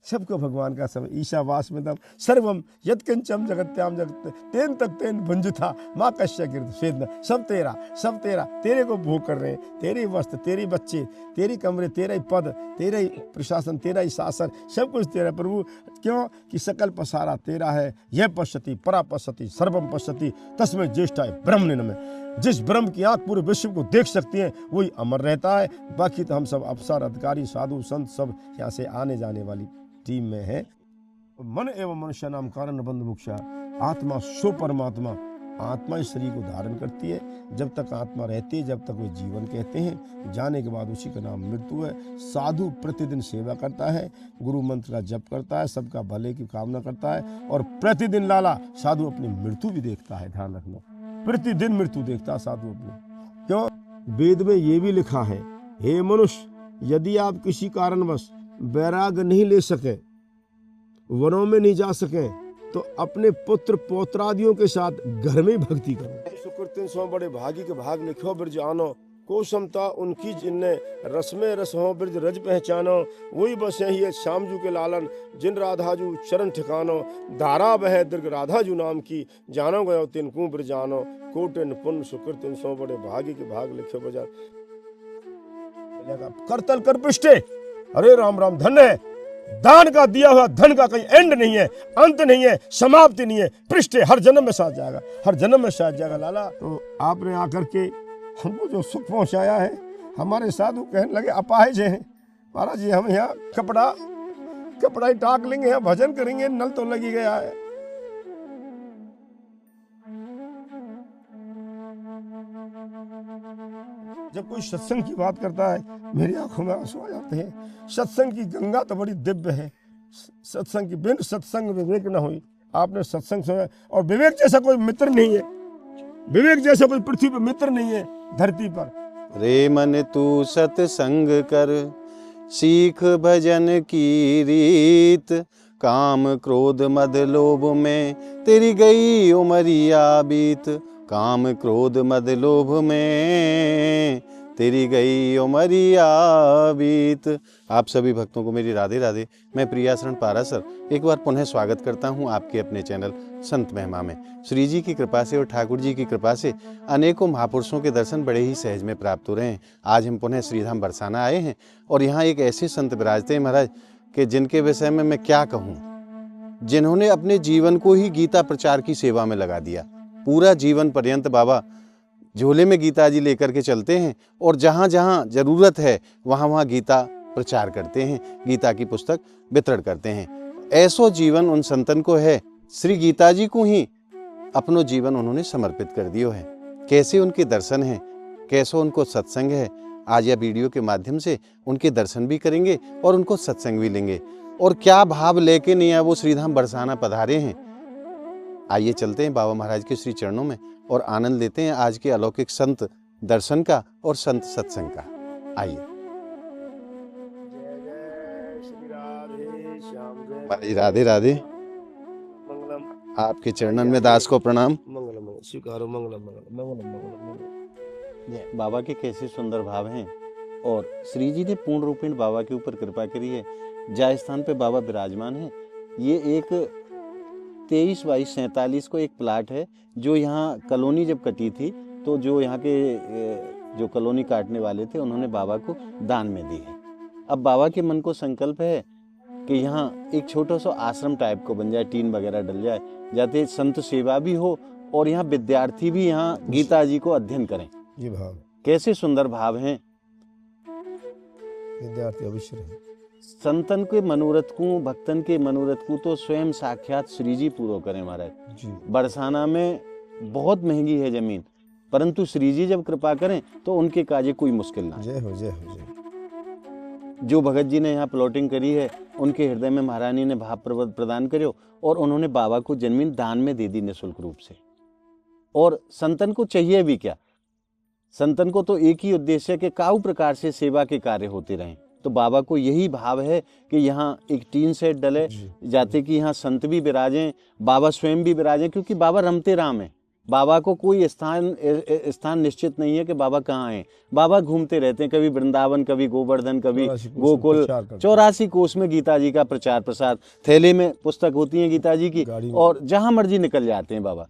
सबको भगवान का सब ईशावास्यमिदं सर्वम यत्किंचन जगत्याम जगत तेन तक तेन भुंजथा माँ कश्य गिरद स्वेदन, सब तेरा तेरे को भोग कर रहे हैं। तेरे वस्त्र, तेरे बच्चे, तेरी कमरे, तेरा ही पद, तेरा ही प्रशासन, तेरा ही शासन, सब कुछ तेरा प्रभु। क्यों कि सकल पसारा तेरा है। यह पश्यति परा पश्यति सर्वम पश्यति तस्मै ज्येष्ठाय ब्रह्म में। जिस ब्रह्म की आंख पूरे विश्व को देख सकती है वही अमर रहता है। बाकी तो हम सब अफसर, अधिकारी, साधु, संत सब यहाँ से आने जाने वाली टीम में है। मन एवं मनुष्य नाम कारण बंध मुक्षा, आत्मा सो परमात्मा। आत्मा इस शरीर को धारण करती है। जब तक आत्मा रहती है, जब तक वे जीवन कहते हैं, जाने के बाद उसी का नाम मृत्यु है। साधु प्रतिदिन सेवा करता है, गुरु मंत्र का जप करता है, सबका भले की कामना करता है, और प्रतिदिन लाला साधु अपनी मृत्यु भी देखता है। ध्यान रखना, प्रतिदिन मृत्यु देखता है साधु अपनी। क्यों? वेद में ये भी लिखा है, हे मनुष्य, यदि आप किसी कारणवश वैराग्य नहीं ले सके, वनों में नहीं जा सके, तो अपने पुत्र पौत्रादियों के साथ घर में भक्ति करो। सुकृतिन सो बड़े भागी के भाग लिखो ब्रज आनो, को समता उनकी जिनने रस में रस हो ब्रज रज पहचानो। वही बसे ही श्यामजू के लालन, जिन राधाजू चरण ठिकानो। धारा बह दीर्घ राधाजू नाम की, जानो गयो तिनको ब्रज आनो। कोटिन पुण्य सुकृतिन सो बड़े भागी के भाग लिखो ब्रज। करतल कर पृष्ठे, अरे राम राम, धन है दान का दिया हुआ धन का कहीं एंड नहीं है, अंत नहीं है, समाप्ति नहीं है। पृष्ठे हर जन्म में साथ जाएगा, हर जन्म में साथ जाएगा। लाला, तो आपने आकर के हमको जो सुख पहुंचाया है, हमारे साधु कहने लगे अपाहिज हैं महाराज जी, हम यहाँ कपड़ा ही टाक लेंगे, यहाँ भजन करेंगे, नल तो लगी गया है। जब कोई सत्संग की बात करता है, मेरी आंखों में आंसू आ जाते हैं। सत्संग की गंगा तो बड़ी दिव्य है। सत्संग की बिन सत्संग विवेक न हुई। आपने सत्संग सुना, और विवेक जैसा कोई मित्र नहीं है, विवेक जैसा कोई पृथ्वी पर मित्र नहीं है धरती पर। रे मन तू सत्संग कर, सीख भजन की रीत। काम क्रोध मद लोभ में तेरी गई उमरिया बीत। काम क्रोध मद लोभ में तेरी गई उमरिया बीत। आप सभी भक्तों को मेरी राधे राधे। मैं प्रियाशरण पारासर एक बार पुनः स्वागत करता हूं आपके अपने चैनल संत महिमा में। श्री जी की कृपा से और ठाकुर जी की कृपा से अनेकों महापुरुषों के दर्शन बड़े ही सहज में प्राप्त हो रहे हैं। आज हम पुनः श्रीधाम बरसाना आए हैं, और यहाँ एक ऐसे संत विराजते हैं महाराज कि जिनके विषय में मैं क्या कहूँ, जिन्होंने अपने जीवन को ही गीता प्रचार की सेवा में लगा दिया। पूरा जीवन पर्यंत बाबा झोले में गीता जी लेकर के चलते हैं, और जहाँ जहाँ जरूरत है वहाँ वहाँ गीता प्रचार करते हैं, गीता की पुस्तक वितरण करते हैं। ऐसो जीवन उन संतन को है, श्री गीता जी को ही अपनो जीवन उन्होंने समर्पित कर दियो है। कैसे उनके दर्शन हैं, कैसो उनको सत्संग है, आज यह वीडियो के माध्यम से उनके दर्शन भी करेंगे और उनको सत्संग भी लेंगे। और क्या भाव लेके नहीं है वो श्रीधाम बरसाना पधारे हैं। आइए चलते हैं बाबा महाराज के श्री चरणों में और आनंद लेते हैं आज के अलौकिक संत दर्शन का और संत सत्संग का। आइए। राधे राधे। मंगलम। आपके चरणन में दास को प्रणाम। मंगलम स्वीकारो। मंगलम मंगलम। बाबा के कैसे सुंदर भाव हैं, और श्री जी ने पूर्ण रूपेण बाबा के ऊपर कृपा करी है। जय स्थान पे बाबा विराजमान है। ये एक 23/47 को एक प्लाट है, जो यहाँ कॉलोनी जब कटी थी तो जो यहाँ के जो कॉलोनी काटने वाले थे उन्होंने बाबा को दान में दी है। अब बाबा के मन को संकल्प है कि यहाँ एक छोटा सा आश्रम टाइप को बन जाए, टीन वगैरह डल जाए, जाते संत सेवा भी हो और यहाँ विद्यार्थी भी यहाँ गीता जी को अध्ययन करें। ये भाव कैसे सुंदर भाव हैं। विद्यार्थी अवश्य रहे। संतन के मनोरथ को, भक्तन के मनोरथ को तो स्वयं साक्षात श्री जी पूरो करें महाराज जी। बरसाना में बहुत महंगी है जमीन, परंतु श्री जी जब कृपा करें तो उनके काजे कोई मुश्किल ना। जय हो जय हो जय। जो भगत जी ने यहाँ प्लॉटिंग करी है, उनके हृदय में महारानी ने भाव प्रदान करो, और उन्होंने बाबा को जमीन दान में दे दी निःशुल्क रूप से। और संतन को चाहिए भी क्या, संतन को तो एक ही उद्देश्य है कि काऊ प्रकार से सेवा के कार्य होते रहें। तो बाबा को यही भाव है कि यहाँ एक टीन सेट डले, जाते कि यहाँ संत भी विराजें, बाबा स्वयं भी विराजें, क्योंकि बाबा रमते राम है। बाबा को कोई स्थान निश्चित नहीं है कि बाबा कहाँ हैं। बाबा घूमते रहते हैं, कभी वृंदावन, कभी गोवर्धन, कभी 84 कोस में गोकुल। प्रचार करते हैं। 84 कोस में गीता जी का प्रचार प्रसार, थैले में पुस्तक होती है गीता जी की, गाड़ी में। और जहां मर्जी निकल जाते हैं बाबा।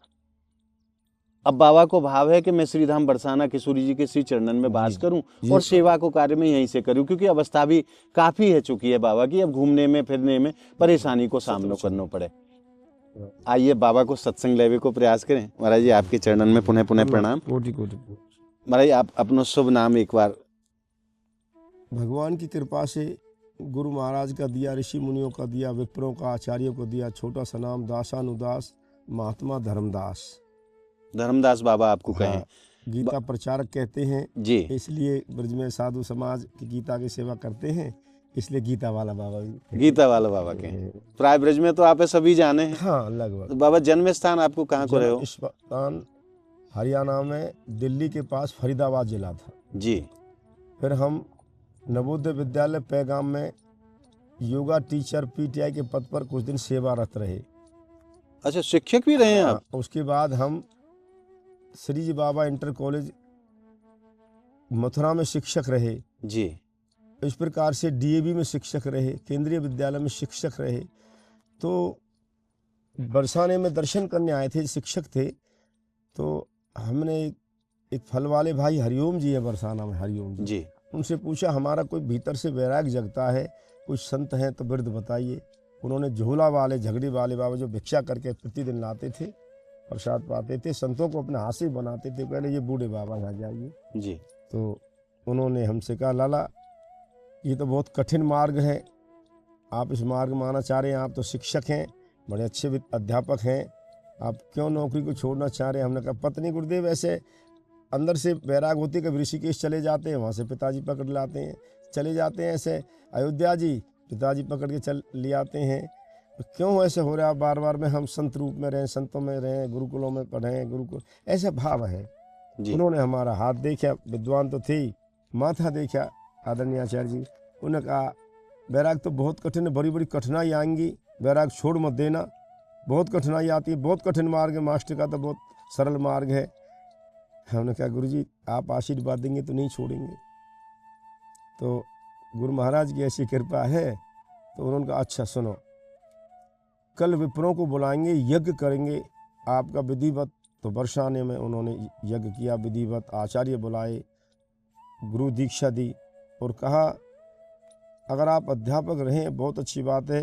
अब बाबा को भाव है कि मैं श्रीधाम बरसाना किशोरी जी के श्री चरणन में वास करूं और सेवा को कार्य में यहीं से करूं, क्योंकि अवस्था भी काफी है चुकी है बाबा की, अब घूमने में फिरने में परेशानी को सामना करना पड़े। आइए बाबा को सत्संग लेवे को प्रयास करें। महाराज जी आपके चरणन में पुनः पुनः प्रणाम। कोटि कोटि। महाराज आप अपना शुभ नाम एक बार। भगवान की कृपा से गुरु महाराज का दिया, ऋषि मुनियों का दिया, विप्रों का, आचार्यों को दिया छोटा सा नाम दासानुदास महात्मा धर्मदास। धर्मदास बाबा आपको कहें। हाँ, गीता प्रचारक कहते हैं जी। इसलिए ब्रज में साधु समाज की गीता की सेवा करते हैं, इसलिए गीता वाला बाबा भी। गीता वाला बाबा के प्राय ब्रज में तो आप सभी जाने हैं। हाँ लगभग। तो बाबा जन्म स्थान आपको कहाँ को रहे हो? इस स्थान हरियाणा में दिल्ली के पास फरीदाबाद जिला था जी। फिर हम नवोदय विद्यालय पैगाम में योगा टीचर पीटीआई के पद पर कुछ दिन सेवारत रहे। अच्छा, शिक्षक भी रहे हैं आप? उसके बाद हम श्री जी बाबा इंटर कॉलेज मथुरा में शिक्षक रहे जी। इस प्रकार से डीएवी में शिक्षक रहे, केंद्रीय विद्यालय में शिक्षक रहे। तो बरसाने में दर्शन करने आए थे, शिक्षक थे, तो हमने एक फल वाले भाई हरिओम जी है बरसाना में, हरिओम जी, उनसे पूछा हमारा कोई भीतर से वैराग जगता है, कुछ संत हैं तो बिरध बताइए। उन्होंने झोला वाले झगड़ी वाले बाबा जो भिक्षा करके प्रतिदिन लाते थे, प्रसाद पाते थे, संतों को अपने हाथ से बनाते थे, पहले ये बूढ़े बाबा यहाँ जाइए जी। तो उन्होंने हमसे कहा लाला ये तो बहुत कठिन मार्ग है, आप इस मार्ग में आना चाह रहे हैं, आप तो शिक्षक हैं, बड़े अच्छे अध्यापक हैं, आप क्यों नौकरी को छोड़ना चाह रहे हैं? हमने कहा पत्नी गुरुदेव ऐसे अंदर से वैराग होती है, कभी ऋषिकेश चले जाते हैं, वहाँ से पिताजी पकड़ लाते हैं, चले जाते हैं ऐसे अयोध्या जी, पिताजी पकड़ के चल ले आते हैं। तो क्यों ऐसे हो रहा है बार बार में? हम संत रूप में रहें, संतों में रहें, गुरुकुलों में पढ़ें, गुरुकुल ऐसा भाव है। उन्होंने हमारा हाथ देखा, विद्वान तो थे, माथा देखा आदरणीय आचार्य जी, उन्होंने कहा वैराग तो बहुत कठिन है, बड़ी बड़ी कठिनाई आएंगी, वैराग छोड़ मत देना, बहुत कठिनाई आती है, बहुत कठिन मार्ग है, मास्टर का तो बहुत सरल मार्ग है। हमने कहा गुरुजी आप आशीर्वाद देंगे तो नहीं छोड़ेंगे। तो गुरु महाराज की ऐसी कृपा है, तो उन्होंने कहा अच्छा सुनो, कल विप्रों को बुलाएंगे, यज्ञ करेंगे आपका विधिवत। तो बरसाने में उन्होंने यज्ञ किया विधिवत, आचार्य बुलाए, गुरु दीक्षा दी और कहा अगर आप अध्यापक रहें बहुत अच्छी बात है,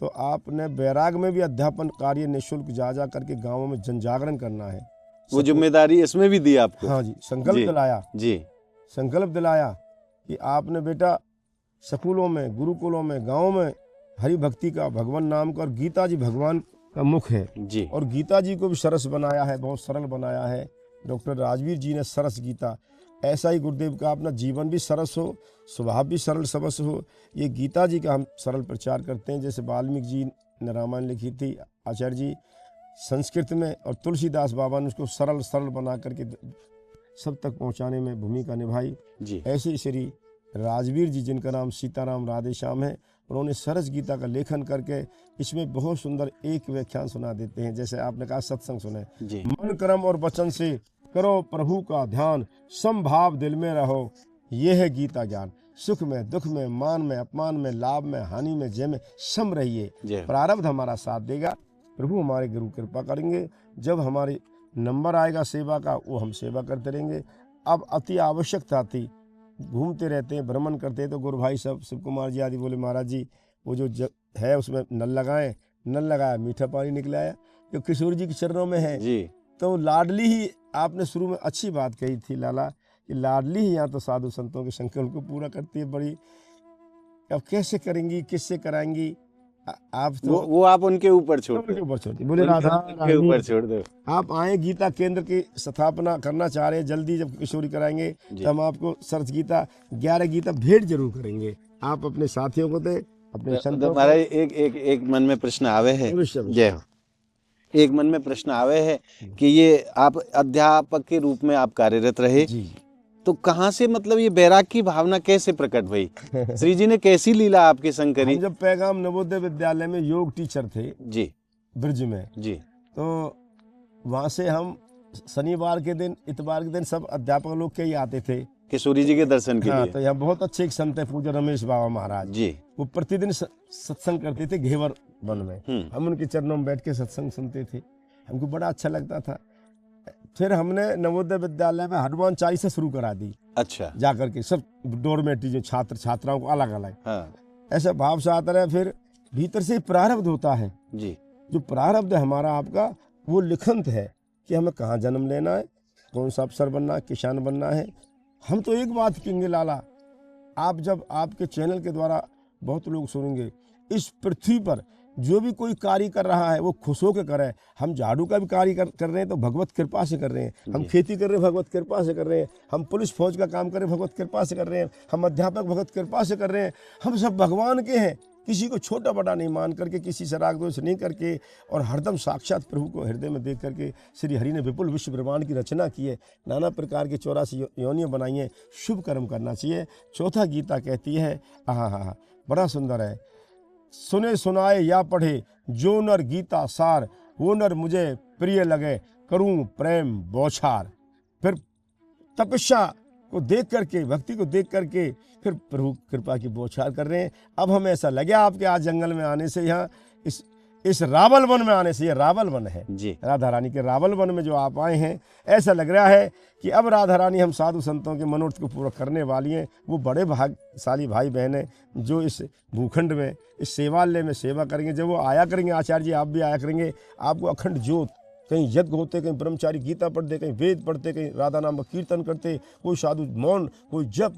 तो आपने बैराग में भी अध्यापन कार्य निःशुल्क जा करके गाँवों में जन जागरण करना है। वो जिम्मेदारी इसमें भी दी आपको? हाँ जी, संकल्प दिलाया जी, संकल्प दिलाया कि आपने बेटा स्कूलों में, गुरुकुलों में, गाँव में हरि भक्ति का, भगवान नाम का, और गीता जी भगवान का मुख है जी। और गीता जी को भी सरस बनाया है, बहुत सरल बनाया है। डॉक्टर राजवीर जी ने सरस गीता, ऐसा ही गुरुदेव का अपना जीवन भी सरस हो, स्वभाव भी सरल सबस हो। ये गीता जी का हम सरल प्रचार करते हैं। जैसे वाल्मीकि जी ने रामायण लिखी थी, आचार्य जी संस्कृत में, और तुलसीदास बाबा ने उसको सरल सरल बना करके सब तक पहुंचाने में भूमिका निभाई जी। ऐसे श्री राजवीर जी, जिनका नाम सीताराम राधे श्याम है, उन्होंने सरस गीता का लेखन करके इसमें बहुत सुंदर एक व्याख्यान सुना देते हैं। जैसे आपने कहा सत्संग सुने, मन कर्म और वचन से करो प्रभु का ध्यान, समभाव दिल में रहो, ये है गीता ज्ञान। सुख में, दुख में, मान में, अपमान में, लाभ में, हानि में, जय में सम रहिए। प्रारब्ध हमारा साथ देगा, प्रभु हमारे गुरु कृपा करेंगे। जब हमारे नंबर आएगा सेवा का, वो हम सेवा करते रहेंगे। अब अति आवश्यकता थी, घूमते रहते हैं, भ्रमण करते हैं, तो गुरु भाई सब शिव कुमार जी आदि बोले महाराज जी वो जो है उसमें नल लगाएं। नल लगाया, मीठा पानी निकलाया, जो किशोर जी के चरणों में है जी। तो लाडली ही, आपने शुरू में अच्छी बात कही थी लाला, कि लाडली ही यहाँ तो साधु संतों के संकल्प को पूरा करती है। बड़ी अब कैसे करेंगी, किससे कराएंगी, आप तो वो आप उनके ऊपर छोड़ दो, बोले राधा के ऊपर छोड़ दो। आप आए, गीता केंद्र की स्थापना करना चाह रहे हैं, जल्दी जब किशोरी कराएंगे तो हम आपको सरस गीता 11 गीता भेंट जरूर करेंगे। आप अपने साथियों को दे, अपने संतों को। एक मन में प्रश्न आवे है, जय हो, एक मन में प्रश्न आवे है कि ये आप अध्यापक के रूप में आप कार्यरत रहे जी। तो कहाँ से मतलब ये बैराग की भावना कैसे प्रकट हुई? श्री जी ने कैसी लीला आपके संग करी? जब पैगाम नवोदय विद्यालय में योग टीचर थे जी, ब्रज में जी, तो वहाँ से हम शनिवार के दिन, इतवार के दिन सब अध्यापक लोग के ही आते थे। किशोरी जी के दर्शन के हाँ, लिए। तो यहाँ बहुत अच्छे एक संत है पूज्य रमेश बाबा महाराज जी। वो प्रतिदिन सत्संग करते थे घेवर वन में। हम उनके चरणों में बैठ के सत्संग सुनते थे, हमको बड़ा अच्छा लगता था। फिर हमने नवोदय विद्यालय में हनुमान चालीसा शुरू करा दी। अच्छा। जाकर के सब डोरमेटी जो छात्र छात्राओं को अलग अलग हाँ। ऐसा भाव से आता रहे। फिर भीतर से प्रारब्ध होता है जी। जो प्रारब्ध है हमारा आपका वो लिखंत है कि हमें कहाँ जन्म लेना है, कौन सा अफसर बनना है, किसान बनना है। हम तो एक बात कहेंगे लाला, आप जब आपके चैनल के द्वारा बहुत लोग सुनेंगे, इस पृथ्वी पर जो भी कोई कार्य कर रहा है वो खुश होकर करे। हम झाड़ू का भी कार्य कर रहे हैं तो भगवत कृपा से कर रहे हैं, हम खेती कर रहे हैं भगवत कृपा से कर रहे हैं, हम पुलिस फौज का काम कर रहे हैं भगवत कृपा से कर रहे हैं, हम अध्यापक भगवत कृपा से कर रहे हैं। हम सब भगवान के हैं, किसी को छोटा बड़ा नहीं मान करके, किसी से राग द्वेष नहीं करके, और हरदम साक्षात प्रभु को हृदय में देख करके श्री हरि ने विपुल विश्व ब्रह्मांड की रचना की है, नाना प्रकार के 84 योनियां बनाई हैं। शुभ कर्म करना चाहिए। चौथा गीता कहती है, हाँ बड़ा सुंदर है, सुने सुनाए या पढ़े जो नर गीता सार, वो नर मुझे प्रिय लगे करूं प्रेम बौछार। फिर तपस्या को देख करके, भक्ति को देख करके फिर प्रभु कृपा की बौछार कर रहे हैं। अब हमें ऐसा लगे आपके आज जंगल में आने से, यहाँ इस रावल वन में आने से, ये रावल वन है जी। राधा रानी के रावल वन में जो आप आए हैं, ऐसा लग रहा है कि अब राधा रानी हम साधु संतों के मनोरथ को पूरा करने वाली हैं। वो बड़े भाग्यशाली भाई बहन हैं जो इस भूखंड में, इस सेवालय में सेवा करेंगे। जब वो आया करेंगे, आचार्य जी आप भी आया करेंगे, आपको अखंड ज्योत, कहीं यज्ञ होते, कहीं ब्रह्मचारी गीता पढ़ते, कहीं वेद पढ़ते, कहीं राधा नाम का कीर्तन करते, कोई साधु मौन, कोई जप,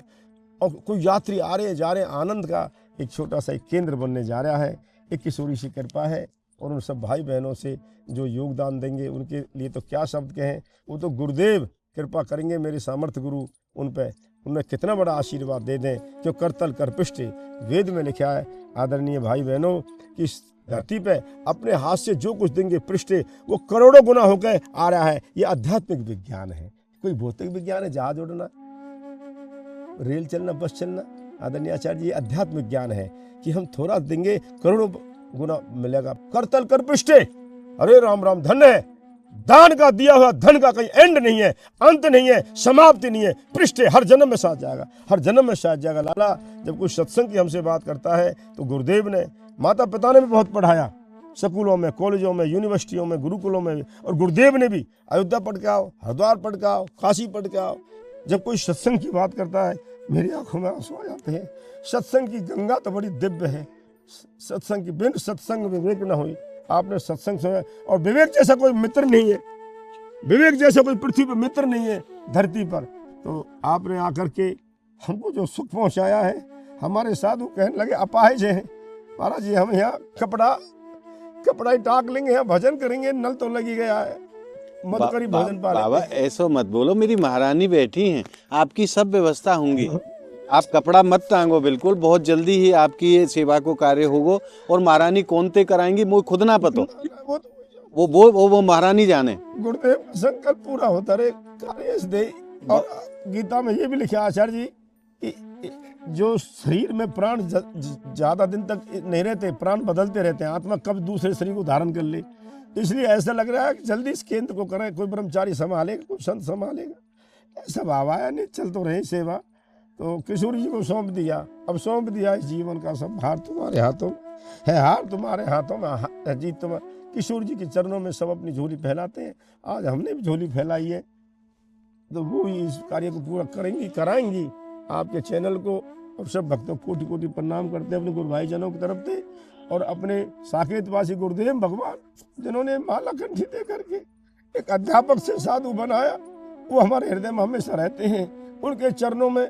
और कोई यात्री आ रहे जा रहे, आनंद का एक छोटा सा एक केंद्र बनने जा रहा है। एक किशोरी सी कृपा है, और उन सब भाई बहनों से जो योगदान देंगे उनके लिए तो क्या शब्द कहें। वो तो गुरुदेव कृपा करेंगे, मेरे सामर्थ्य गुरु उन पे, उन्हें कितना बड़ा आशीर्वाद दे दें। क्यों करतल कर पृष्ठे, वेद में लिखा है आदरणीय भाई बहनों कि इस धरती पे अपने हाथ से जो कुछ देंगे पृष्ठे, वो करोड़ों गुना होकर आ रहा है। ये आध्यात्मिक विज्ञान है, कोई भौतिक विज्ञान है, जहाज उड़ना, रेल चलना, बस चलना। आदरणीय आचार्य जी, ये अध्यात्मिक ज्ञान है कि हम थोड़ा देंगे करोड़ों गुना मिलेगा। करतल कर पृष्ठे, अरे राम राम, धन है, दान का दिया हुआ धन का कहीं एंड नहीं है, अंत नहीं है, समाप्ति नहीं है। पृष्ठे हर जन्म में साथ जाएगा, हर जन्म में साथ जाएगा। लाला, जब कोई सत्संग की हमसे बात करता है तो गुरुदेव ने, माता पिता ने भी बहुत पढ़ाया, स्कूलों में, कॉलेजों में, यूनिवर्सिटियों में, गुरुकुलों में भी, और गुरुदेव ने भी अयोध्या पढ़ के आओ, हरिद्वार पढ़ के आओ, काशी पढ़ के आओ। जब कोई सत्संग की बात करता है मेरी आंखों में आंसू आ जाते हैं। सत्संग की गंगा तो बड़ी दिव्य है, सत्संग की बिन सत्संग विवेक न हुई। आपने सत्संग सुना, और विवेक जैसा कोई मित्र नहीं है, विवेक जैसा कोई पृथ्वी पर मित्र नहीं है धरती पर। तो आपने आकर के हमको जो सुख पहुंचाया है, हमारे साधु कहने लगे अपाहिज हैं महाराज जी, हम यहाँ कपड़ा ही टाक लेंगे, यहाँ भजन करेंगे, नल तो लगी गया है, मत करी भजन पा बाबा ऐसा मत बोलो, मेरी महारानी बैठी हैं, आपकी सब व्यवस्था होंगी, आप कपड़ा मत टांगो, बिल्कुल बहुत जल्दी ही आपकी ये सेवा को कार्य होगो। और महारानी कौन ते कराएंगी मुझे खुद ना पतो, वो महारानी जाने। गुरुदेव का संकल्प पूरा होता रहे, कार्य दे। और गीता में ये भी लिखा आचार्य जी कि जो शरीर में प्राण ज्यादा दिन तक नहीं रहते, प्राण बदलते रहते हैं, आत्मा कब दूसरे शरीर को धारण कर ले। इसलिए ऐसा लग रहा है कि जल्दी इस केंद्र को करें, कोई ब्रह्मचारी संभालेगा, कोई संत संभालेगा। ऐसा भाव आया, नहीं चल तो रही सेवा। तो किशोर जी को सौंप दिया, अब सौंप दिया इस जीवन का सब भार तुम्हारे हाथों में है, हार तुम्हारे हाथों में, जीत तुम्हारे। किशोर जी के चरणों में सब अपनी झोली फैलाते हैं। आज हमने भी झोली फैलाई है, तो वो ही इस कार्य को पूरा करेंगी, कराएंगी। आपके चैनल को और सब भक्तों को कोटि कोटि प्रणाम करते हैं अपने गुरु भाईजनों की तरफ से, और अपने साकेतवासी गुरुदेव भगवान जिन्होंने माला कंठी दे करके एक अध्यापक से साधु बनाया, वो हमारे हृदय में हमेशा रहते हैं। उनके चरणों में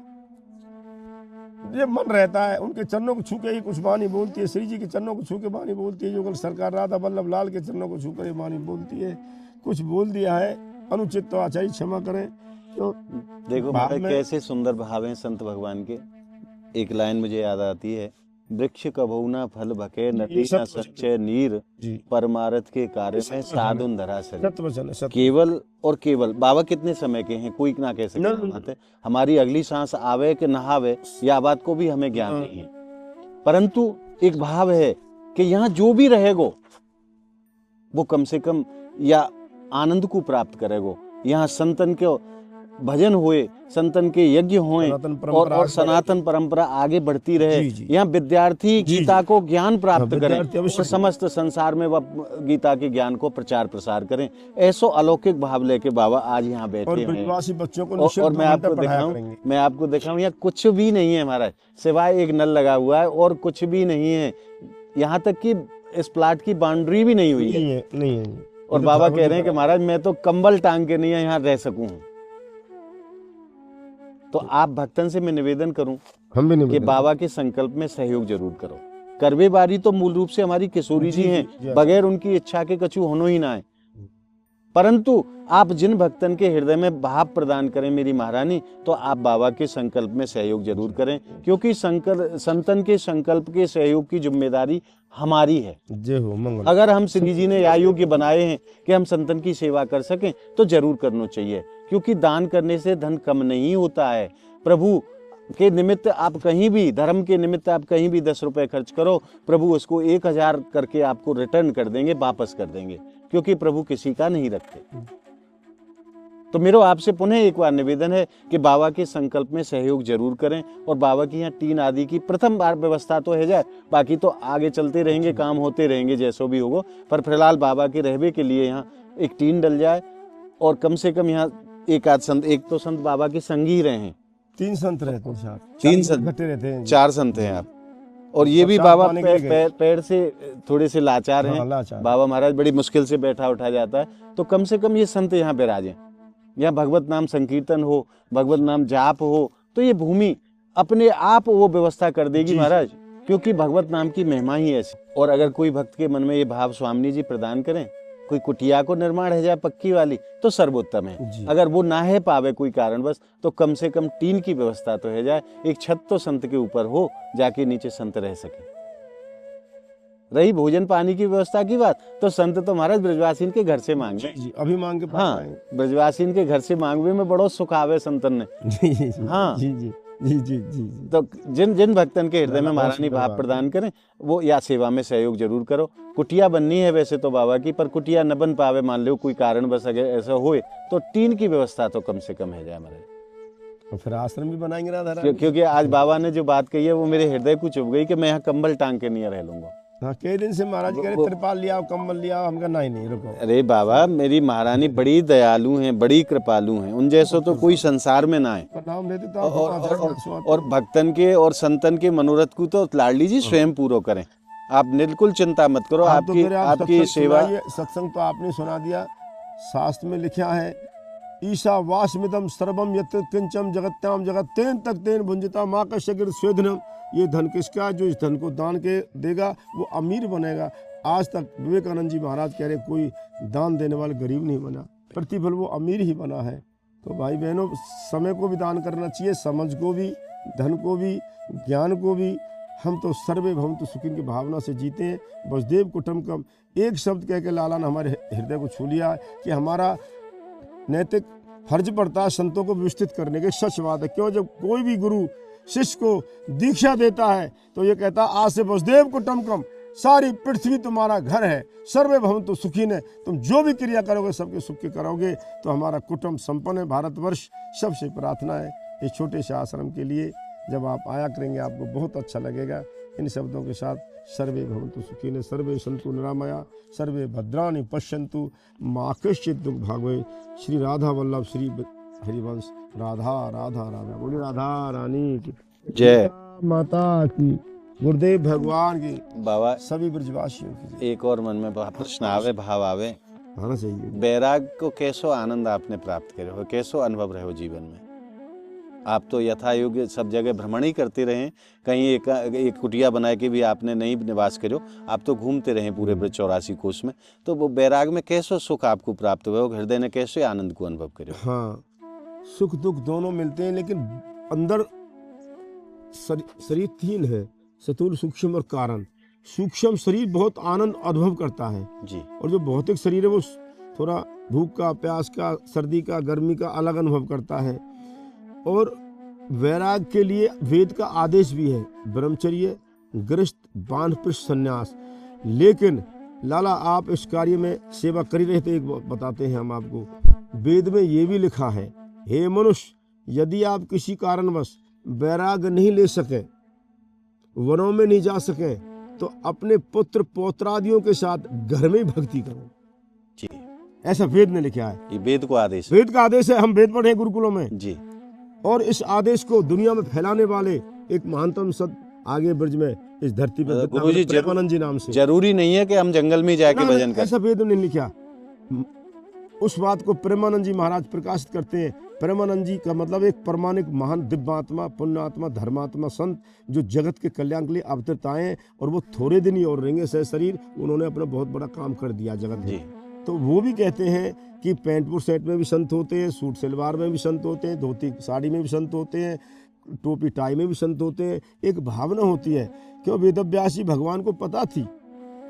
ये मन रहता है, उनके चरणों को छू के ही कुछ वाणी बोलती है। श्री जी के चरणों को छू के वाणी बोलती है। युगल सरकार राधा वल्लभ लाल के चरणों को छू कर ये वाणी बोलती है। कुछ बोल दिया है अनुचित तो आचार्य क्षमा करें। तो देखो कैसे सुंदर भाव हैं संत भगवान के। एक लाइन मुझे याद आती है, वृक्ष कभू न फल भके, नदी न सच्चे नीर, परमारथ के कार्य में साधुन धरा सके। केवल और केवल बाबा कितने समय के हैं कोई ना कह सकते। हमारी अगली सांस आवे कि नहावे या बात को भी हमें ज्ञान नहीं है, परंतु एक भाव है कि यहाँ जो भी रहेगो वो कम से कम या आनंद को प्राप्त करेगो। यहाँ संतन के भजन हुए, संतन के यज्ञ हुए सनातन परंपरा और सनातन परंपरा आगे बढ़ती रहे। जी, जी। यहाँ विद्यार्थी गीता को ज्ञान प्राप्त करें विद्यार्थी और अवश्य समस्त संसार में वह गीता के ज्ञान को प्रचार प्रसार करें। ऐसो अलौकिक भाव लेके बाबा आज यहाँ और बैठे हैं। ब्रजवासी बच्चों को और निःशुल्क मैं आपको पढ़ाया दिखाऊं, करेंगे। मैं आपको दिखाऊं, यहाँ कुछ भी नहीं है महाराज, सिवाय एक नल लगा हुआ है और कुछ भी नहीं है। यहाँ तक कि इस प्लाट की बाउंड्री भी नहीं हुई है। नहीं है। और बाबा कह रहे हैं कि महाराज मैं तो कंबल टांग के नहीं यहाँ रह सकूं। तो आप भक्तन से मैं निवेदन करूं हम भी नहीं कि बाबा के संकल्प में सहयोग जरूर करो। करवे बारी तो मूल रूप से हमारी किशोरी जी हैं, बगैर उनकी इच्छा के कछु होनो ही ना है। परंतु आप जिन भक्तन के हृदय में भाव प्रदान करें मेरी महारानी, तो आप बाबा के संकल्प में सहयोग जरूर करें, क्योंकि संतन के संकल्प के सहयोग की जिम्मेदारी हमारी है। जय हो मंगल। अगर हम श्री जी ने आयोग्य बनाए हैं कि हम संतन की सेवा कर सकें तो जरूर करना चाहिए, क्योंकि दान करने से धन कम नहीं होता है। प्रभु के निमित्त आप कहीं भी, धर्म के निमित्त आप कहीं भी 10 रुपए खर्च करो, प्रभु उसको 1000 करके आपको रिटर्न कर देंगे, वापस कर देंगे, क्योंकि प्रभु किसी का नहीं रखते। तो मेरा आपसे पुनः एक बार निवेदन है कि बाबा के संकल्प में सहयोग जरूर करें। और बाबा की यहाँ टीन आदि की प्रथम बार व्यवस्था तो है जाए, बाकी तो आगे चलते रहेंगे, काम होते रहेंगे जैसो भी होगा। पर फिलहाल बाबा के रहबे के लिए यहाँ एक टीन डल जाए, और कम से कम यहाँ एक आध संत, एक तो संत बाबा के संग ही रहे हैं, 3 संत रहते हैं, 4 3 संत घटे रहते हैं। 4 संत हैं आप, और ये भी बाबा पैर से थोड़े से लाचार हैं। बाबा महाराज बड़ी मुश्किल से बैठा उठा जाता है, तो कम से कम ये संत यहाँ विराजें, यहाँ भगवत नाम संकीर्तन हो, भगवत नाम जाप हो, तो ये भूमि अपने आप वो व्यवस्था कर देगी महाराज, क्योंकि भगवत नाम की महिमा ही ऐसी। और अगर कोई भक्त के मन में ये भाव स्वामी जी प्रदान करें, कोई कुटिया को निर्माण है जाए पक्की वाली, तो सर्वोत्तम है। अगर वो ना है पावे कोई कारणवश, तो कम से कम टीन की व्यवस्था तो है जाए, एक छत तो संत के ऊपर हो, जाके नीचे संत रह सके। रही भोजन पानी की व्यवस्था की बात, तो संत तो महाराज ब्रजवासीन के घर से मांगे। जी, अभी मांग के हाँ, ब्रजवासीन के घर से मांगवे में बड़ो सुख आवे संतन ने। हाँ जी जी जी जी जी। तो जिन जिन भक्तन के हृदय में महारानी भाव प्रदान करें, वो या सेवा में सहयोग जरूर करो। कुटिया बननी है वैसे तो बाबा की, पर कुटिया न बन पावे, मान लो कोई कारण बस अगर ऐसा होए, तो टीन की व्यवस्था तो कम से कम है जाए हमारे। और फिर आश्रम भी बनाएंगे राधा रानी। क्योंकि आज बाबा ने जो बात कही है वो मेरे हृदय को चुभ गई कि मैं यहाँ कंबल टांग के नहीं रह लूंगा। हाँ, कई दिन से महाराज कह रहे त्रिपाल लिया, कंबल लिया, हम कहा नहीं रुको। अरे बाबा, मेरी महारानी बड़ी दयालु हैं, बड़ी कृपालु हैं, उन जैसो तो कोई संसार में ना है। नाम लेते तो और भक्तन के और संतन के मनोरथ को तो लाडली जी स्वयं पूरा करें। आप बिल्कुल चिंता मत करो, आपकी सेवा। सत्संग तो आपने सुना दिया। शास्त्र में लिखा है, ईशा वासमिदम सर्वम यत् किंचम जगत्याम जगत तेन तक तेन भुंजता माँ का शगिर स्वेदनम। ये धन किसका? जो इस धन को दान के देगा वो अमीर बनेगा। आज तक विवेकानंद जी महाराज कह रहे कोई दान देने वाला गरीब नहीं बना, प्रतिफल वो अमीर ही बना है। तो भाई बहनों, समय को भी दान करना चाहिए, समझ को भी, धन को भी, ज्ञान को भी। हम तो सर्वे भवन्तु सुखिन की भावना से जीते हैं। वसुदेव कुटुम्बकम एक शब्द कह के लाला ने हमारे हृदय को छू लिया कि हमारा नैतिक फर्ज पड़ता है संतों को विस्तृत करने के। सच बात है। क्यों? जब कोई भी गुरु शिष्य को दीक्षा देता है तो ये कहता आज से वसुदेव कुटुम्बकम, सारी पृथ्वी तुम्हारा घर है, सर्वे भवन्तु सुखिन है। तुम जो भी क्रिया करोगे सबके सुख की करोगे तो हमारा कुटुंब संपन्न है। भारतवर्ष सबसे प्रार्थना है इस छोटे से आश्रम के लिए, जब आप आया करेंगे आपको बहुत अच्छा लगेगा। इन शब्दों के साथ सर्वे भवन्तु सुखिन, सर्वे सन्तु निरामया, सर्वे भद्राणि पश्यन्तु, मा कश्चित् दुःख भाग्भवे। श्री राधा वल्लभ श्री हरिवंश। राधा राधा राधा। बोली राधा रानी की जय, माता की, गुरुदेव भगवान की, बाबा सभी ब्रजवासियों की। एक और मन में प्रश्न आवे, भाव आवे, आना चाहिए। बैराग को कैसो आनंद आपने प्राप्त करे हो, कैसो अनुभव रहे हो जीवन में? आप तो यथा योग्य सब जगह भ्रमण ही करते रहे, कहीं एक कुटिया बना के भी आपने नहीं निवास करो, आप तो घूमते रहे पूरे ब्रज 84 कोस में। तो वो बैराग में कैसो सुख आपको प्राप्त हुआ, हृदय ने कैसे आनंद को अनुभव करे? हाँ, सुख दुख दोनों मिलते हैं, लेकिन अंदर शरीर 3 है, स्थूल, सूक्ष्म और कारण। सूक्ष्म शरीर बहुत आनंद अनुभव करता है जी, और जो भौतिक शरीर है वो थोड़ा भूख का, प्यास का, सर्दी का, गर्मी का अलग अनुभव करता है। और वैराग के लिए वेद का आदेश भी है, ब्रह्मचर्य, गृहस्थ, वानप्रस्थ, संन्यास। लेकिन लाला आप इस कार्य में सेवा कर ही रहे थे। एक बताते हैं हम आपको, वेद में ये भी लिखा है, हे मनुष्य, यदि आप किसी कारणवश वैराग्य नहीं ले सकें, वनों में नहीं जा सकें, तो अपने पुत्र पौत्रादियों के साथ घर में ही भक्ति करो। जी, ऐसा वेद ने लिखा है। ये वेद को आदेश है। वेद का आदेश है। हम वेद पढ़े हैं गुरुकुलों में, जी, और इस आदेश को दुनिया में फैलाने वाले एक महानतम संत आगे ब्रज में इस धरती पर गुरुजी प्रेमानंद जी नाम से। जरूरी नहीं है कि हम जंगल में जाके भजन करें। ऐसा वेद ने लिखा। उस बात को प्रेमानंद जी महाराज प्रकाशित करते हैं। प्रेमानंद जी का मतलब एक परमाणिक महान दिव्यात्मा, पुण्यात्मा, धर्मात्मा संत जो जगत के कल्याण के लिए अवतरित आए हैं, और वो थोड़े दिन ही और रहेंगे सह शरीर। उन्होंने अपना बहुत बड़ा काम कर दिया जगत में। तो वो भी कहते हैं कि पैंट शर्ट में भी संत होते हैं, सूट सलवार में भी संत होते हैं, धोती साड़ी में भी संत होते हैं, टोपी टाई में भी संत होते हैं। एक भावना होती है, क्यों वेदव्यास जी भगवान को पता थी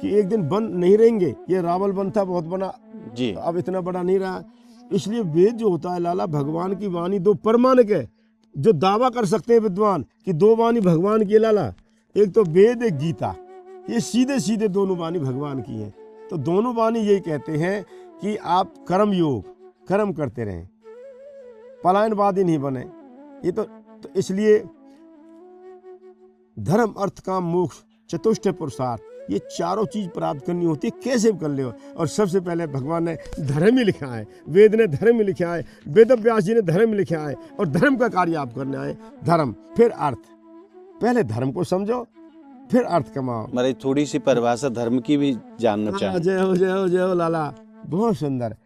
कि एक दिन वन नहीं रहेंगे। ये रावल वन था बहुत बड़ा जी, अब इतना बड़ा नहीं रहा। इसलिए वेद जो होता है लाला, भगवान की वाणी दो परमाणिक है। जो दावा कर सकते हैं विद्वान कि दो वाणी भगवान की है लाला, एक तो वेद, एक गीता, ये सीधे सीधे दोनों वाणी भगवान की हैं। तो दोनों वाणी यही कहते हैं कि आप कर्म योग कर्म करते रहें, पलायनवादी नहीं बने। ये तो इसलिए धर्म अर्थ काम मोक्ष चतुष्ट पुरुषार्थ, ये चारों चीज प्राप्त करनी होती है। कैसे कर ले? और सबसे पहले भगवान ने धर्म ही लिखा है, वेद ने धर्म ही लिखा है, वेदव्यास जी ने धर्म ही लिखा है। और धर्म का कार्य आप करने आए, धर्म फिर अर्थ। पहले धर्म को समझो, फिर अर्थ कमाओ। मेरी थोड़ी सी परिभाषा धर्म की भी जानना चाहूँ। जय हो जय हो जय हो लाला, बहुत सुंदर।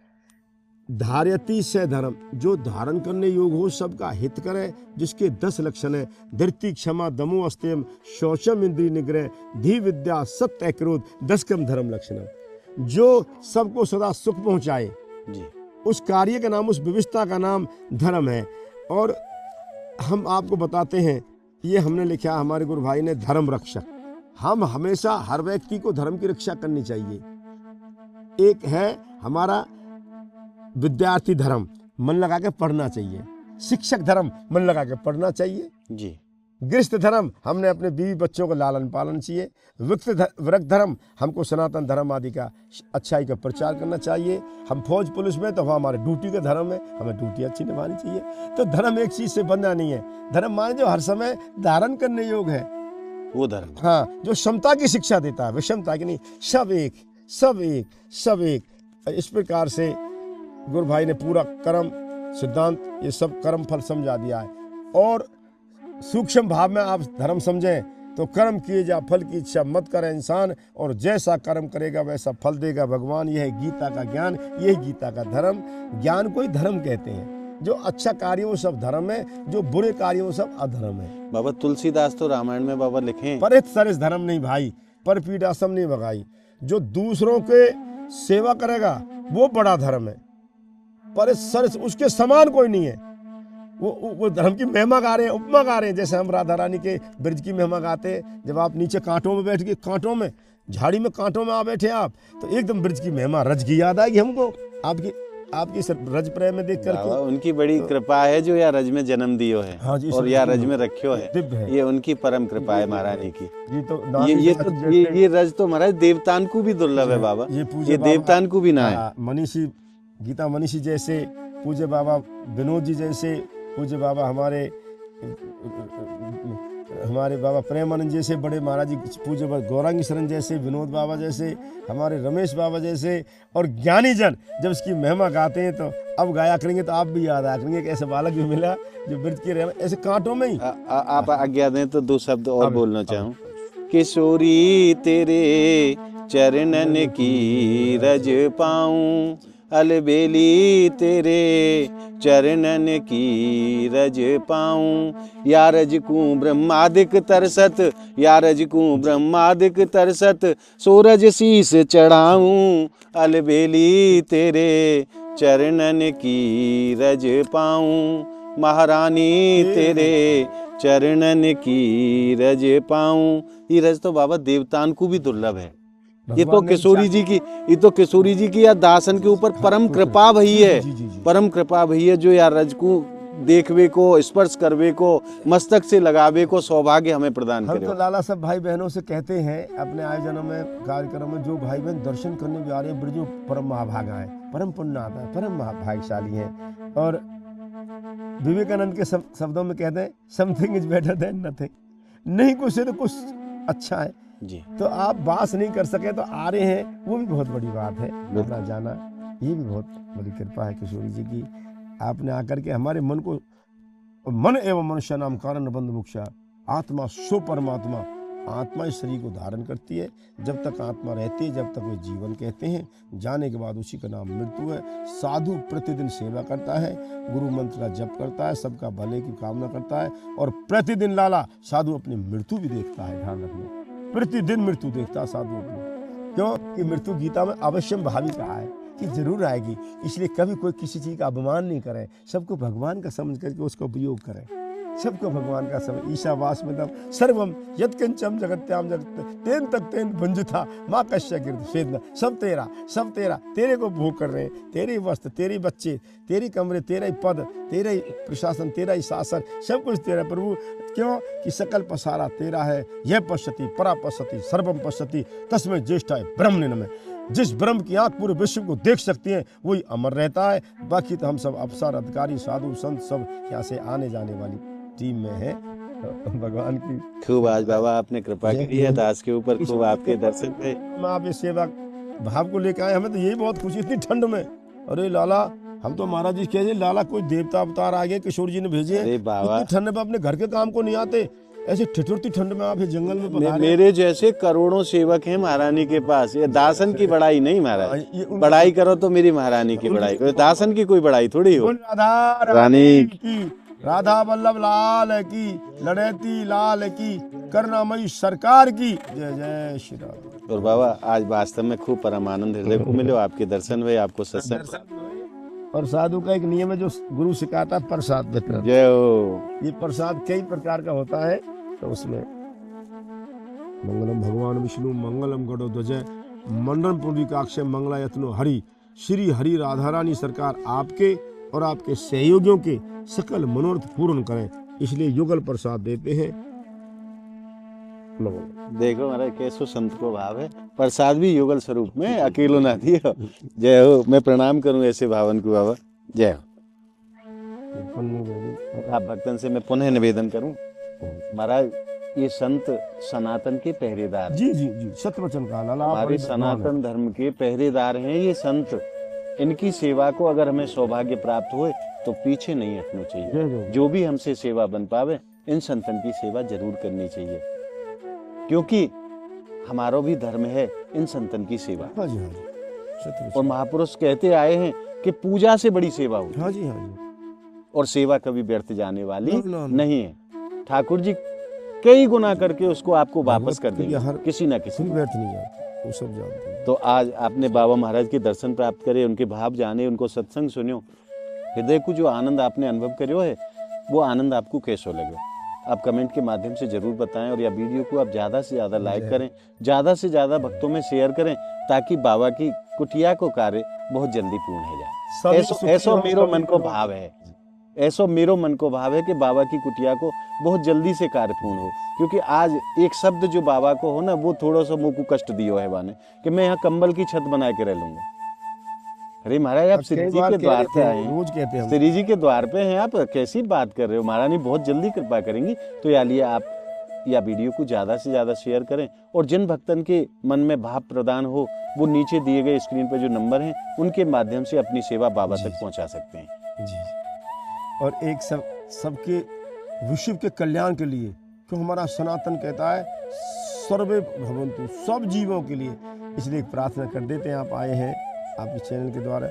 धार्यति से धर्म, जो धारण करने योग हो, सबका हित करे, जिसके 10 लक्षण है, धृति, क्षमा, दमो, अस्तेम, शौचम, इंद्रिय निग्रह, धी विद्या, सत्य, क्रोध, 10 कम धर्म लक्षण। जो सबको सदा सुख पहुंचाए जी, उस कार्य का नाम, उस विविधता का नाम धर्म है। और हम आपको बताते हैं, ये हमने लिखा, हमारे गुरु भाई ने, धर्म रक्षक। हम हमेशा हर व्यक्ति को धर्म की रक्षा करनी चाहिए। एक है हमारा विद्यार्थी धर्म, मन लगा के पढ़ना चाहिए। शिक्षक धर्म, मन लगा के पढ़ना चाहिए जी। गृहस्थ धर्म, हमने अपने बीवी बच्चों का लालन पालन चाहिए। वृक्ष धर्म, हमको सनातन धर्म आदि का अच्छाई का प्रचार करना चाहिए। हम फौज पुलिस में, तो हमारे ड्यूटी का धर्म है, हमें ड्यूटी अच्छी निभानी चाहिए। तो धर्म एक चीज से बंधा नहीं है। धर्म माने जो हर समय धारण करने योग्य है, वो धर्म। हाँ, जो क्षमता की शिक्षा देता है, विषमता की नहीं। सब एक, सब एक, सब एक। इस प्रकार से गुरु भाई ने पूरा कर्म सिद्धांत, ये सब कर्म फल समझा दिया है। और सूक्ष्म भाव में आप धर्म समझें तो कर्म किए जा, फल की इच्छा मत करे इंसान, और जैसा कर्म करेगा वैसा फल देगा भगवान। यह है गीता का ज्ञान, यह गीता का धर्म। ज्ञान को ही धर्म कहते हैं। जो अच्छा कार्य वो सब धर्म है, जो बुरे कार्य वो सब अधर्म है। बाबा तुलसीदास तो रामायण में बाबा लिखे, परित सरिस धर्म नहीं भाई, पर पीड़ासम नहीं भगाई। जो दूसरों के सेवा करेगा वो बड़ा धर्म है, पर सर उसके समान कोई नहीं है। वो धर्म की महिमा गा रहे हैं, उपमा गा रहे हैं। जैसे हम राधा रानी के ब्रज की महिमा गाते हैं। जब आप नीचे कांटों में बैठ के, कांटों में, झाड़ी में कांटों में आ बैठे आप, तो एकदम ब्रज की महिमा, रज की याद आएगी हमको, आपकी रज प्रेम में देख करके। उनकी बड़ी कृपा है जो या रज में जन्म दियो है। हाँ जी, और या रज में रखियो है, है। ये उनकी परम कृपा है महारानी की। ये रज तो महाराज देवतान को भी दुर्लभ है बाबा, ये देवतान को भी ना है। मनीषी, गीता मनीषी जैसे पूज्य बाबा विनोद जी जैसे, पूज्य बाबा हमारे बाबा प्रेमानंद जैसे बड़े महाराज जी, पूज्य बाबा गौरांगी शरण जैसे, विनोद बाबा जैसे, हमारे रमेश बाबा जैसे। और ज्ञानी जन जब इसकी महिमा गाते हैं तो अब गाया करेंगे तो आप भी याद आया करेंगे कि ऐसा बालक भी मिला जो ब्रज के रहे ऐसे कांटों में ही। आप आज्ञा दें तो 2 शब्द और बोलना चाहूँ। किशोरी तेरे चरणन की रज पाऊं, अलबेली तेरे चरणन की रज पाऊं। या रज को ब्रह्मादिक तरसत, या रज को ब्रह्मादिक तरसत, सोरज शीस चढ़ाऊं, अलबेली तेरे चरणन की रज पाऊं। महारानी तेरे चरणन की रज पाऊं। ये रज तो बाबा देवतान को भी दुर्लभ है। ये तो किशोरी जी की या दासन के ऊपर परम कृपा भई है, परम कृपा भई है जो यार रज को देखवे को, स्पर्श करवे को, मस्तक से लगावे को सौभाग्य हमें प्रदान हम करे। तो लाला सब भाई बहनों से कहते हैं अपने आयोजनों में, कार्यक्रम में, जो भाई बहन दर्शन करने भी आ रहे हैं ब्रजो परम महाभागा है, परम पुण्य आता है, परम भाग्यशाली हैं। और विवेकानंद के शब्दों में कहते हैं something is better than nothing, नहीं कुछ है तो कुछ अच्छा है। जी तो आप बास नहीं कर सके तो आ रहे हैं, वो भी बहुत बड़ी बात है। अपना जाना ये भी बहुत बड़ी कृपा है किशोरी जी की, आपने आकर के हमारे मन को, मन एवं मनुष्य नाम कारण बंध मुक्षा, आत्मा सो परमात्मा, आत्मा इस शरीर को धारण करती है। जब तक आत्मा रहती है, जब तक वे जीवन कहते हैं, जाने के बाद उसी का नाम मृत्यु है। साधु प्रतिदिन सेवा करता है, गुरु मंत्र का जप करता है, सबका भले की कामना करता है, और प्रतिदिन लाला साधु अपनी मृत्यु भी देखता है। ध्यान रखना, प्रतिदिन मृत्यु देखता है साधु अपनी, क्योंकि मृत्यु गीता में अवश्यम भावी कहा है कि जरूर आएगी। इसलिए कभी कोई किसी चीज का अपमान नहीं करे, सबको भगवान का समझ करके उसका उपयोग करें, सबको भगवान का समझ। ईशावास्यमिदं सर्वम यत्किंचन जगत्याम जगत तेन तक तेन भुंजथा माँ कश्य कीर्त स्वेदना, सब तेरा, तेरे को भोग कर रहे हैं, तेरे वस्त्र, तेरे बच्चे, तेरी कमरे, तेरा ही पद, तेरा ही प्रशासन, तेरा ही शासन, सब कुछ तेरा प्रभु। क्यों कि सकल पसारा तेरा है। यह पश्यति परा पश्यति सर्वम पश्यति तस्मै ज्येष्ठाय ब्रह्म नमः। जिस ब्रह्म की आंख पूरे विश्व को देख सकती है वही अमर रहता है। बाकी तो हम सब अफसर, अधिकारी, साधु, संत सब यहाँ से आने जाने वाली टीम में है। भगवान की खूब आज बाबा आपने कृपा की है दास के ऊपर, खूब आपके दर्शन पे। आप ये सेवा भाव को लेकर आए, हमें तो यही बहुत खुशी, इतनी ठंड में। अरे लाला, हम तो महाराज जी कह लाला कोई देवता अवतार आ गए, किशोर जी ने भेजे। अरे बाबा, इतनी ठंड में अपने घर के काम को नहीं आते, ऐसे ठिठुरती ठंड में आप ये जंगल में पधारे। मेरे जैसे करोड़ों सेवक हैं महारानी के पास। ये दासन की बड़ाई नहीं महाराज, ये बड़ाई करो तो मेरी महारानी की बड़ाई करो, दासन की कोई बड़ाई थोड़ी हो। राधा रानी की, राधा वल्लभ लाल की, लड़ैती लाल की, करुणामयी सरकार की जय जय श्री राम। और बाबा आज वास्तव में खूब परम आनंद हृदय को मिलो, आपके दर्शन हुए, आपको सत्संग। और साधु का एक नियम है जो गुरु सिखाता, प्रसाद वितरण। जय हो। ये प्रसाद कई प्रकार का होता है, तो उसमें मंगलम भगवान विष्णु मंगलम गरुड़ ध्वज मंडन पुंडरीकाक्ष मंगलायतनो हरि। श्री हरि राधा रानी सरकार आपके और आपके सहयोगियों के सकल मनोरथ पूर्ण करें, इसलिए युगल प्रसाद देते हैं। देखो महाराज कैसो संत को भाव है, प्रसाद भी युगल स्वरूप में, अकेलो ना दियो। जय हो। मैं प्रणाम करूं ऐसे भावन को बाबा। जय हो। आप भक्तन से मैं पुनः निवेदन करूं महाराज, ये संत सनातन के पहरेदार। जी जी जी, सत्यवचन का लाला, हमारे सनातन धर्म के पहरेदार हैं ये संत। इनकी सेवा को अगर हमें सौभाग्य प्राप्त हुए तो पीछे नहीं हटना चाहिए। जो भी हमसे सेवा बन पावे, इन संतन की सेवा जरूर करनी चाहिए, क्योंकि हमारा भी धर्म है इन संतन की सेवा। हाँ जी, हाँ जी। और महापुरुष कहते आए हैं कि पूजा से बड़ी सेवा होती है। हाँ जी, हाँ जी। और सेवा कभी व्यर्थ जाने वाली ना। नहीं है। ठाकुर जी कई गुना करके उसको आपको वापस कर देंगे, किसी ना किसी। व्यर्थ नहीं जाते, वो सब जानते हैं। तो आज आपने बाबा महाराज के दर्शन प्राप्त करे, उनके भाव जाने, उनको सत्संग सुनियो, हृदय को जो आनंद आपने अनुभव करियो है, वो आनंद आपको कैसो लगे आप कमेंट के माध्यम से जरूर बताएं। और या वीडियो को आप ज्यादा से ज्यादा लाइक करें, ज्यादा से ज्यादा भक्तों में शेयर करें, ताकि बाबा की कुटिया को कार्य बहुत जल्दी पूर्ण हो जाए। ऐसो मेरो मन को भाव है, ऐसो मेरो मन को भाव है कि बाबा की कुटिया को बहुत जल्दी से कार्य पूर्ण हो। क्योंकि आज एक शब्द जो बाबा को हो ना, वो थोड़ा सा मुंह को कष्ट दियो है बाने कि मैं यहाँ कंबल की छत बना के रह लूंगा। अरे महाराज, आप श्री जी के द्वार पे आए हैं, रोज कहते हैं श्री जी के द्वार पे हैं, आप कैसी बात कर रहे हो। महारानी बहुत जल्दी कृपा करेंगी। तो या लिए आप या वीडियो को ज्यादा से ज्यादा शेयर करें, और जिन भक्तन के मन में भाव प्रदान हो, वो नीचे दिए गए स्क्रीन पे जो नंबर हैं, उनके माध्यम से अपनी सेवा बाबा तक पहुंचा सकते हैं। जी। और एक सबके विश्व के कल्याण के लिए, क्यों हमारा सनातन कहता है सर्वे भवन्तु, सब जीवों के लिए, इसलिए एक प्रार्थना कर देते हैं। आप आए हैं आपके चैनल के द्वारा,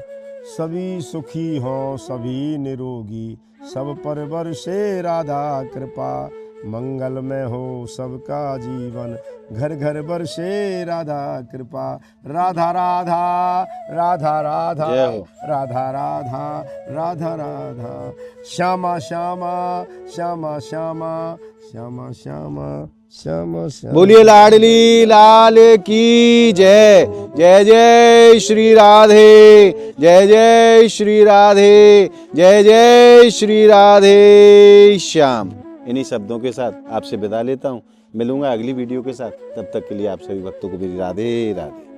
सभी सुखी हों, सभी निरोगी, सब पर बरसे राधा कृपा, मंगलमय हो सबका जीवन, घर घर बरसे राधा कृपा। राधा राधा राधा राधा जय हो। राधा राधा राधा राधा, श्यामा श्यामा श्यामा श्यामा श्यामा श्यामा श्यामा श्यामा। बोलिए लाडली लाल की जय। जय जय श्री राधे, जय जय श्री राधे, जय जय श्री राधे श्याम। इन्हीं शब्दों के साथ आपसे विदा लेता हूँ। मिलूंगा अगली वीडियो के साथ। तब तक के लिए आप सभी भक्तों को मेरी राधे राधे।